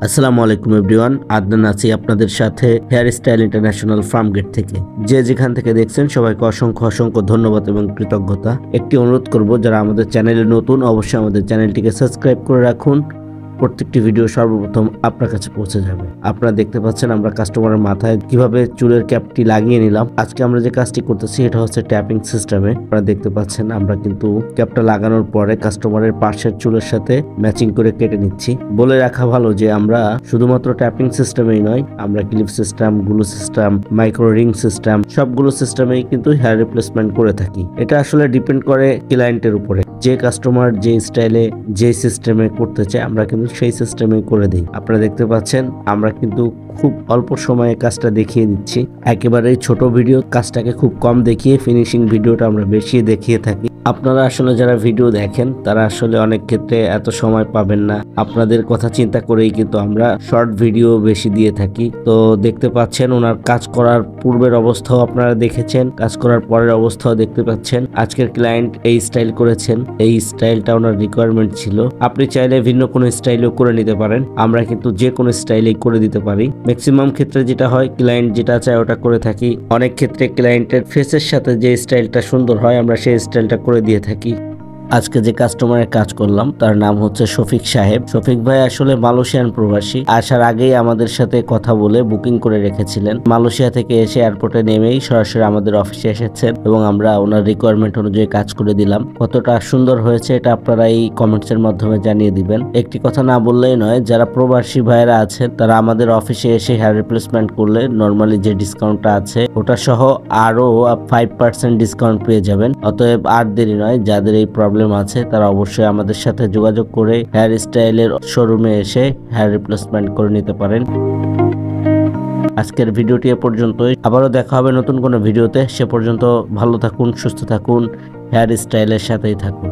আসসালামু আলাইকুম এভরিওয়ান, আদনান আছি আপনাদের সাথে hair style international Farmgate থেকে। যে যেখান থেকে দেখছেন সবাইকে অসংখ্য অসংখ্য ধন্যবাদ এবং কৃতজ্ঞতা। একটি অনুরোধ করব, যারা আমাদের চ্যানেলে নতুন অবশ্যই আমাদের চ্যানেলটিকে সাবস্ক্রাইব করে রাখুন। প্রত্যেকটি ভিডিও সর্বপ্রথম আপনার কাছে পৌঁছে যাবে। আপনারা দেখতে পাচ্ছেন আমরা কাস্টমারের মাথায় কিভাবে চুলের ক্যাপটি লাগিয়ে নিলাম। আজকে আমরা যে কাজটি করতেছি এটা হচ্ছে ট্যাপিং সিস্টেমে। আপনারা দেখতে পাচ্ছেন আমরা কিন্তু ক্যাপটা লাগানোর পরে কাস্টমারের পাশের চুলের সাথে ম্যাচিং করে কেটে নিচ্ছি। বলে রাখা ভালো যে আমরা শুধুমাত্র ট্যাপিং সিস্টেমেই নয়, আমরা clip system, glue system, micro ring system সবগুলো সিস্টেমেই কিন্তু হেয়ার রিপ্লেসমেন্ট করে থাকি। এটা আসলে ডিপেন্ড করে ক্লায়েন্টের উপরে। যে কাস্টমার যে স্টাইলে যে সিস্টেমে করতে চায় আমরা কিন্তু সেই সিস্টেমে করে দিই। আপনারা দেখতে পাচ্ছেন আমরা কিন্তু খুব অল্প সময়ে কাজটা দেখিয়ে দিচ্ছি। একেবারে ছোট ভিডিও কাজটাকে খুব কম দেখিয়ে ফিনিশিং ভিডিওটা আমরা বেশি দেখিয়ে থাকি। আপনারা আসলে যারা ভিডিও দেখেন তারা আসলে অনেক ক্ষেত্রে এত সময় পাবেন না। আপনাদের কথা চিন্তা করেই কিন্তু আমরা শর্ট ভিডিও বেশি দিয়ে থাকি। তো দেখতে পাচ্ছেন ওনার কাজ করার পূর্বের অবস্থাও আপনারা দেখেছেন, কাজ করার পরের অবস্থাও দেখতে পাচ্ছেন। আজকের ক্লায়েন্ট এই স্টাইল করেছেন, এই স্টাইলটা ওনার রিকোয়ারমেন্ট ছিল। আপনি চাইলে ভিন্ন কোনো স্টাইলও করে নিতে পারেন, আমরা কিন্তু যে কোনো স্টাইলেই করে দিতে পারি। ম্যাক্সিমাম ক্ষেত্রে যেটা হয় ক্লায়েন্ট যেটা চায় ওটা করে থাকি। অনেক ক্ষেত্রে ক্লায়েন্টের ফেসের সাথে যে স্টাইলটা সুন্দর হয় আমরা সেই স্টাইলটা করে দিয়ে থাকি। আজকে যে কাস্টমারের কাজ করলাম তার নাম হচ্ছে শফিক সাহেব। শফিক ভাই আসলে মালয়েশিয়ান প্রবাসী। আসার আগেই আমাদের সাথে কথা বলে বুকিং করে রেখেছিলেন। মালয়েশিয়া থেকে এসে এয়ারপোর্টে নেমেই সরাসরি আমাদের অফিসে এসেছেন এবং আমরা ওনার রিকোয়ারমেন্ট অনুযায়ী কাজ করে দিলাম। কতটা সুন্দর হয়েছে এটা আপনারা এই কমেন্টস এর মাধ্যমে জানিয়ে দিবেন। একটি কথা না বললেই নয়, যারা প্রবাসী ভাইরা আছেন তারা আমাদের অফিসে এসে হেয়ার রিপ্লেসমেন্ট করলে নরমালি যে ডিসকাউন্টটা আছে ওটা সহ আরো 5% ডিসকাউন্ট পেয়ে যাবেন। অতএব আর দেরি নয়, যাদের এই প্রবলেম আছে তারা অবশ্যই আমাদের সাথে যোগাযোগ করে হেয়ার স্টাইলের শোরুমে এসে হেয়ার রিপ্লেসমেন্ট করে নিতে পারেন। আজকের ভিডিওটি এ পর্যন্তই। আবারও দেখা হবে নতুন কোনো ভিডিওতে। সে পর্যন্ত ভালো থাকুন, সুস্থ থাকুন, হেয়ার স্টাইলের সাথেই থাকুন।